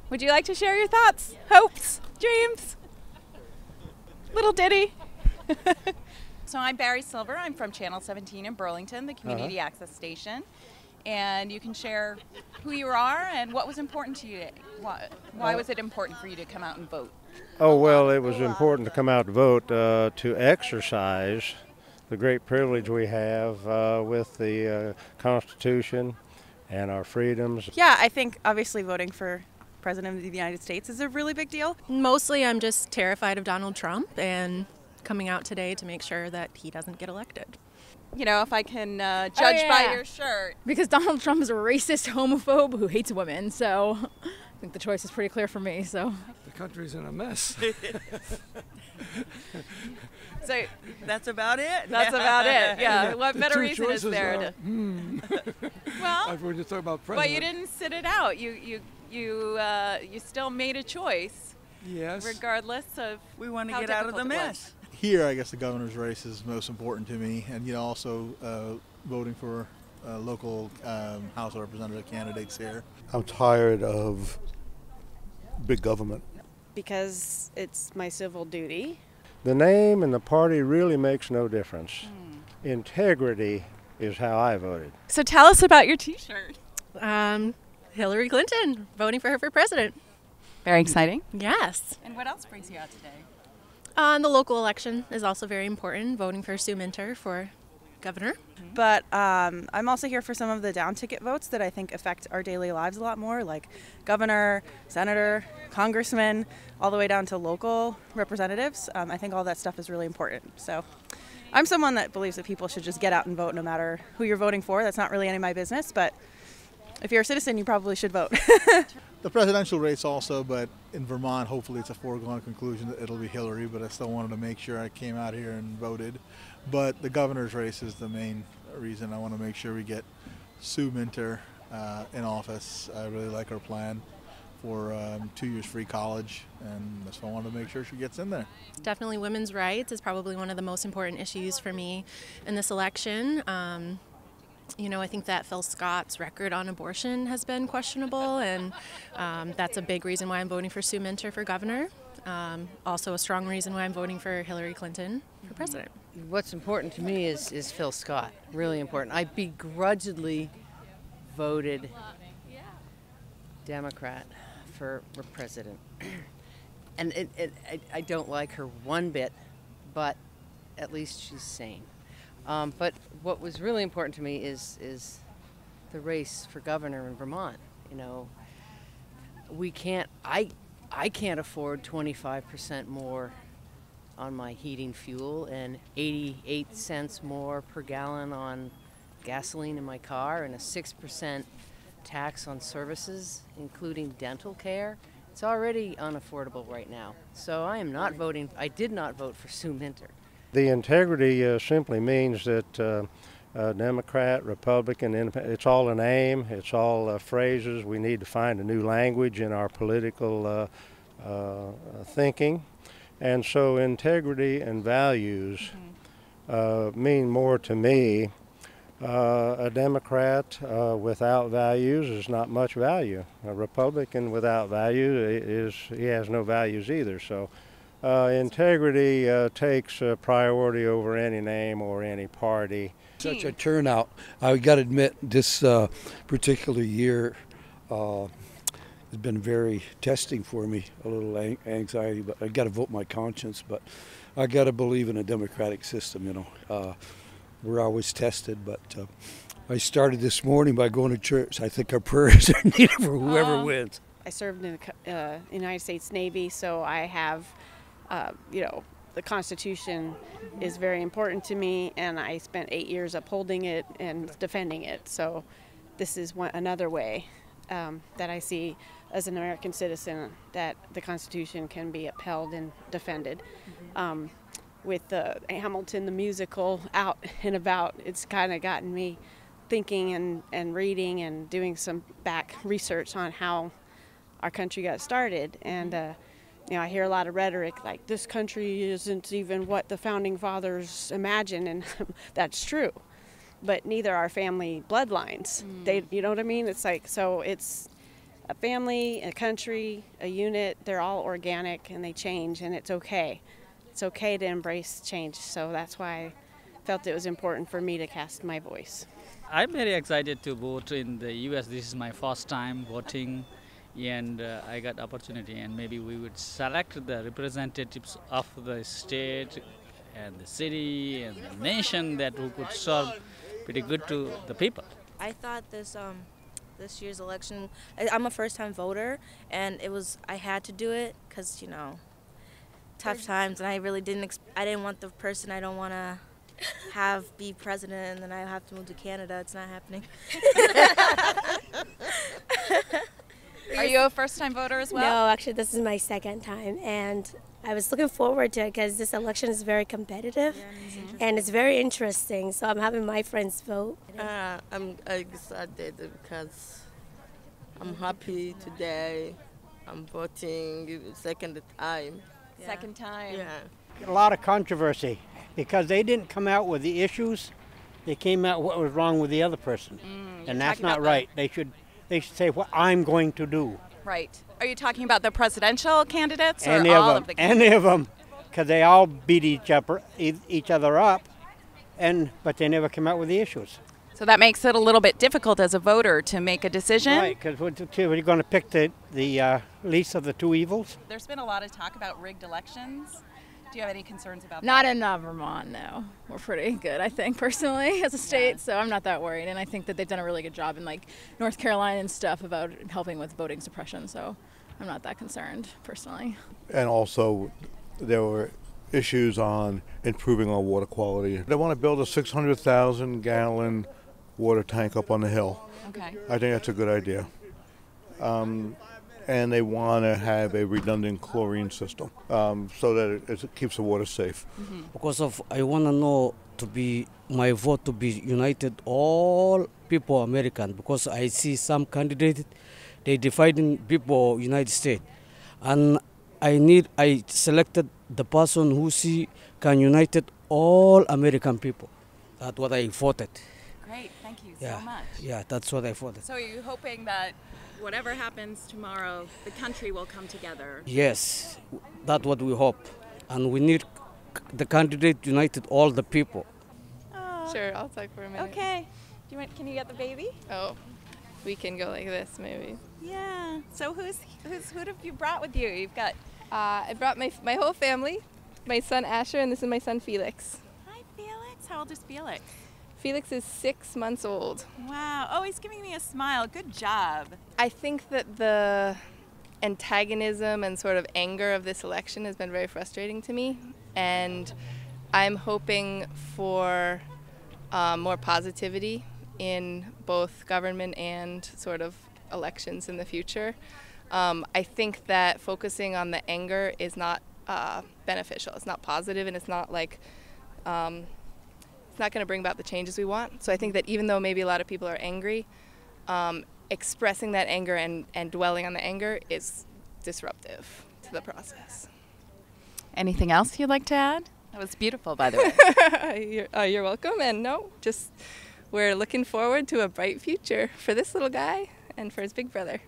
Would you like to share your thoughts, hopes, dreams? Little ditty. So I'm Barry Silver. I'm from Channel 17 in Burlington, the community access station. And you can share who you are and what was important to you. Why was it important for you to come out and vote? Oh, well, it was important to come out to vote to exercise the great privilege we have with the Constitution and our freedoms. Yeah, I think obviously voting for President of the United States is a really big deal. Mostly I'm just terrified of Donald Trump and coming out today to make sure that he doesn't get elected. You know, if I can judge by your shirt. Because Donald Trump is a racist homophobe who hates women, so I think the choice is pretty clear for me. So the country's in a mess. So that's about it. That's about it. Yeah. What better The two reason is there to? Well, I've heard you talk about but you didn't sit it out. You still made a choice. Yes. Regardless of We want to how get out of the difficult it mess. Here, I guess the governor's race is most important to me, and also voting for local House of Representative candidates here. I'm tired of big government. Because it's my civil duty. The name and the party really makes no difference. Integrity is how I voted. So tell us about your T-shirt. Hillary Clinton, voting for her for president. Very exciting. Yes. And what else brings you out today? The local election is also very important, voting for Sue Minter for governor. But I'm also here for some of the down ticket votes that I think affect our daily lives a lot more, like governor, senator, congressman, all the way down to local representatives. I think all that stuff is really important. So I'm someone that believes that people should just get out and vote no matter who you're voting for. That's not really any of my business, but if you're a citizen, you probably should vote. The presidential race also, but in Vermont, hopefully it's a foregone conclusion that it'll be Hillary, but I still wanted to make sure I came out here and voted. But the governor's race is the main reason. I want to make sure we get Sue Minter in office. I really like her plan for 2 years free college, and so I want to make sure she gets in there. Definitely women's rights is probably one of the most important issues for me in this election. You know, I think that Phil Scott's record on abortion has been questionable, and that's a big reason why I'm voting for Sue Minter for governor. Also a strong reason why I'm voting for Hillary Clinton for president. What's important to me is Phil Scott, really important. I begrudgingly voted Democrat for president. And I don't like her one bit, but at least she's sane. But what was really important to me is the race for governor in Vermont. You know, I can't afford 25% more on my heating fuel and 88 cents more per gallon on gasoline in my car and a 6% tax on services, including dental care. It's already unaffordable right now. So I did not vote for Sue Minter. The integrity simply means that Democrat, Republican, Independent, it's all an aim, it's all phrases. We need to find a new language in our political thinking. And so integrity and values mean more to me. A Democrat without values is not much value. A Republican without value he has no values either. So integrity takes priority over any name or any party. Such a turnout. I got to admit, this particular year has been very testing for me, a little anxiety, but I got to vote my conscience, but I got to believe in a democratic system, you know. We're always tested, but I started this morning by going to church. I think our prayers are needed for whoever wins. I served in the United States Navy, so I have, you know, the Constitution is very important to me, and I spent 8 years upholding it and defending it. So this is another way that I see as an American citizen that the Constitution can be upheld and defended. With Hamilton the musical out and about, it's kind of gotten me thinking and reading and doing some back research on how our country got started. And you know, I hear a lot of rhetoric like this country isn't even what the founding fathers imagined, and that's true. But neither are family bloodlines. You know what I mean? It's like, so it's a family, a country, a unit, they're all organic and they change, and it's okay. It's okay to embrace change, so that's why I felt it was important for me to cast my voice. I'm very excited to vote in the US. This is my first time voting, and I got opportunity, and maybe we would select the representatives of the state and the city and the nation that who could serve pretty good to the people. I thought this year's election, I'm a first-time voter, and I had to do it because, you know, tough times, and I really I didn't want the person I don't want to have be president, and then I have to move to Canada. It's not happening. Are you a first-time voter as well? No, actually, this is my second time, and I was looking forward to it because this election is very competitive, and it's very interesting, so I'm having my friends vote. I'm excited because I'm happy today. I'm voting second time. Second time. Yeah. A lot of controversy because they didn't come out with the issues. They came out what was wrong with the other person, and that's not right. They should say what I'm going to do. Right. Are you talking about the presidential candidates or Any all of of the them, any of them, because they all beat each other up, but they never come out with the issues. So that makes it a little bit difficult as a voter to make a decision. Right, because we're going to pick the least of the two evils. There's been a lot of talk about rigged elections. Do you have any concerns about Not that? in Vermont, no. We're pretty good, I think, personally, as a state, so I'm not that worried. And I think that they've done a really good job in, like, North Carolina and stuff about helping with voting suppression, so I'm not that concerned, personally. And also, there were issues on improving our water quality. They want to build a 600,000 gallon water tank up on the hill. Okay. I think that's a good idea. And they want to have a redundant chlorine system so that it keeps the water safe. Because I want to know my vote to be united all people American, because I see some candidates they dividing people United States, and I selected the person who can unite all American people. That's what I voted. Great, thank you so much. Yeah, that's what I voted. So are you hoping that whatever happens tomorrow, the country will come together? Yes, that's what we hope. And we need the candidate united all the people. Sure, I'll talk for a minute. Okay. Can you get the baby? Oh, we can go like this maybe. Yeah. So who have you brought with you? You've got... I brought my whole family, my son Asher, and this is my son Felix. Hi, Felix. How old is Felix? Felix is 6 months old. Wow. Oh, he's giving me a smile. Good job. I think that the antagonism and sort of anger of this election has been very frustrating to me, and I'm hoping for more positivity in both government and sort of elections in the future. I think that focusing on the anger is not beneficial. It's not positive, and it's not like it's not going to bring about the changes we want. So I think that even though maybe a lot of people are angry, expressing that anger and dwelling on the anger is disruptive to the process. Anything else you'd like to add? That was beautiful, by the way. You're welcome. And no, just we're looking forward to a bright future for this little guy and for his big brother.